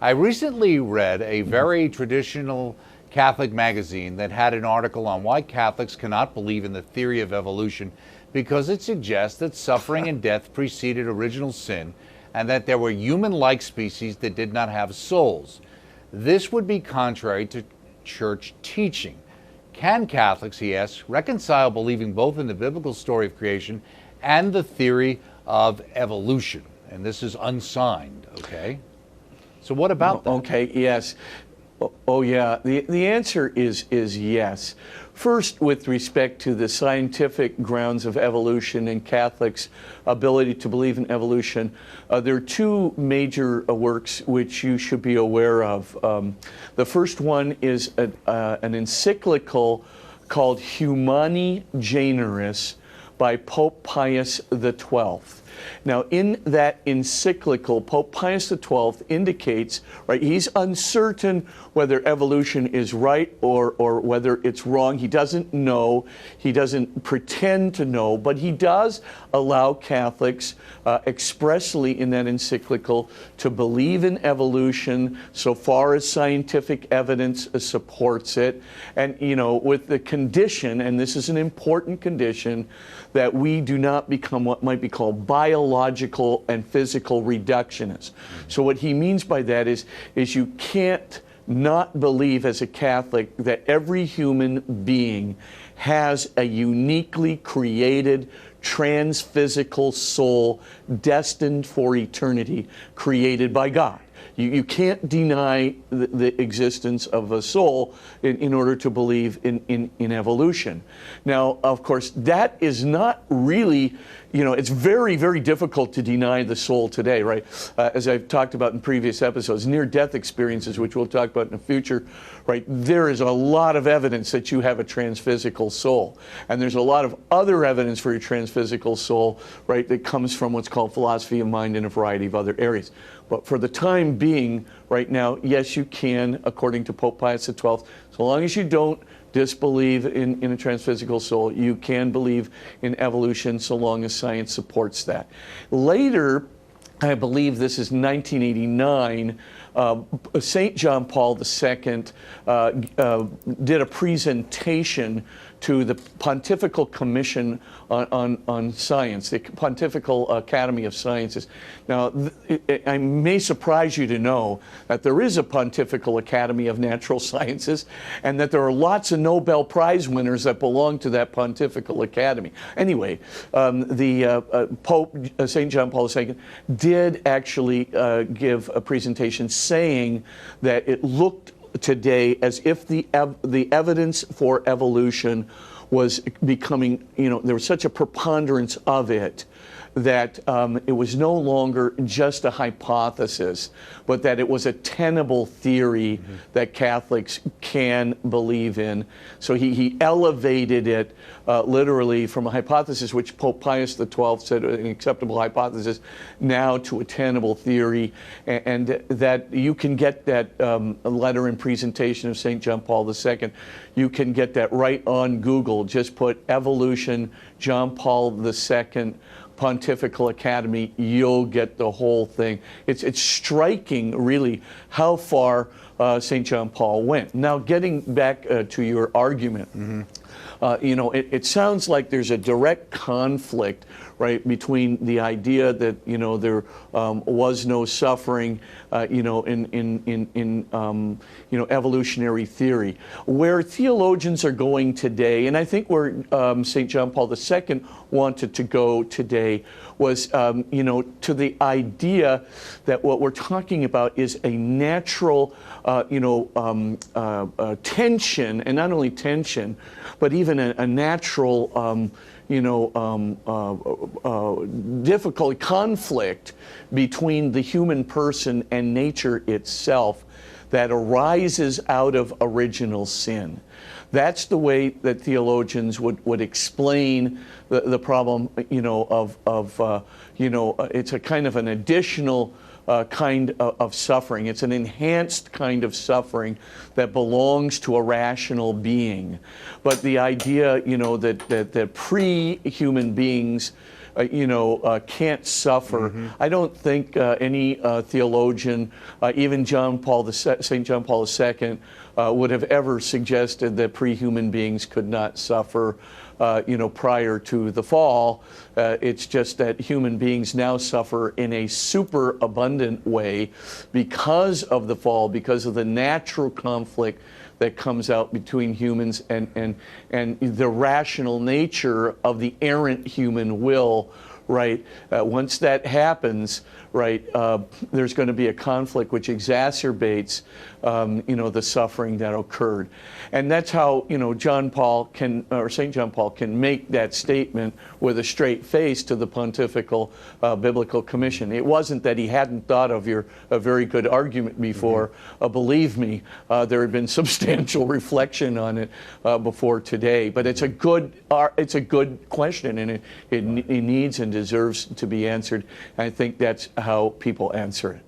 I recently read a very traditional Catholic magazine that had an article on why Catholics cannot believe in the theory of evolution because it suggests that suffering and death preceded original sin and that there were human-like species that did not have souls. This would be contrary to church teaching. Can Catholics, he asks, reconcile believing both in the biblical story of creation and the theory of evolution? And this is unsigned, okay? So what about that? Okay, yes. Oh, yeah. The answer is yes. First, with respect to the scientific grounds of evolution and Catholics' ability to believe in evolution, there are two major works which you should be aware of. The first one is an encyclical called Humani Generis by Pope Pius XII. Now, in that encyclical, Pope Pius XII indicates, right, he's uncertain whether evolution is right or whether it's wrong. He doesn't know. He doesn't pretend to know, but he does allow Catholics expressly in that encyclical to believe in evolution so far as scientific evidence supports it. And, you know, with the condition, and this is an important condition, that we do not become what might be called biological and physical reductionists. So what he means by that is you can't not believe as a Catholic that every human being has a uniquely created transphysical soul destined for eternity, created by God. You can't deny the existence of a soul in order to believe in evolution. Now, of course, that is not really, you know, it's very, very difficult to deny the soul today, right? As I've talked about in previous episodes, near-death experiences, which we'll talk about in the future, right? There is a lot of evidence that you have a transphysical soul. And there's a lot of other evidence for your transphysical soul, right, that comes from what's called philosophy of mind in a variety of other areas. But for the time being, right now, yes, you can, according to Pope Pius XII, so long as you don't disbelieve in a transphysical soul, you can believe in evolution so long as science supports that. Later, I believe this is 1989, St. John Paul II did a presentation to the Pontifical Commission on Science, the Pontifical Academy of Sciences. Now, I may surprise you to know that there is a Pontifical Academy of Natural Sciences and that there are lots of Nobel Prize winners that belong to that Pontifical Academy. Anyway, the Pope, St. John Paul II, did actually give a presentation saying that it looked today as if the evidence for evolution was becoming, you know, there was such a preponderance of it that it was no longer just a hypothesis, but that it was a tenable theory that Catholics can believe in. So he elevated it literally from a hypothesis, which Pope Pius XII said an acceptable hypothesis, now to a tenable theory, and that you can get that letter and presentation of St. John Paul II. You can get that right on Google. Just put evolution, John Paul II, Pontifical Academy, you'll get the whole thing. It's striking, really, how far St. John Paul went. Now, getting back to your argument, you know, it sounds like there's a direct conflict, right, between the idea that, you know, there was no suffering, you know, in you know, evolutionary theory. Where theologians are going today, and I think where St. John Paul II wanted to go today, was, you know, to the idea that what we're talking about is a natural, you know, tension, and not only tension, but even a natural, you know, difficult conflict between the human person and nature itself that arises out of original sin. That's the way that theologians would explain the problem, you know, of you know, it's a kind of an additional kind of suffering. It's an enhanced kind of suffering that belongs to a rational being. But the idea, you know, that pre-human beings can't suffer. I don't think any theologian, even St. John Paul II, would have ever suggested that pre-human beings could not suffer, prior to the fall. It's just that human beings now suffer in a super abundant way because of the fall, because of the natural conflict that comes out between humans and the rational nature of the errant human will, right? Once that happens, right, there's going to be a conflict which exacerbates, the suffering that occurred. And that's how, St. John Paul can make that statement with a straight face to the Pontifical Biblical Commission. It wasn't that he hadn't thought of a very good argument before. Believe me, there had been substantial reflection on it before today. But it's a good question, and it needs and deserves to be answered. And I think that's how people answer it.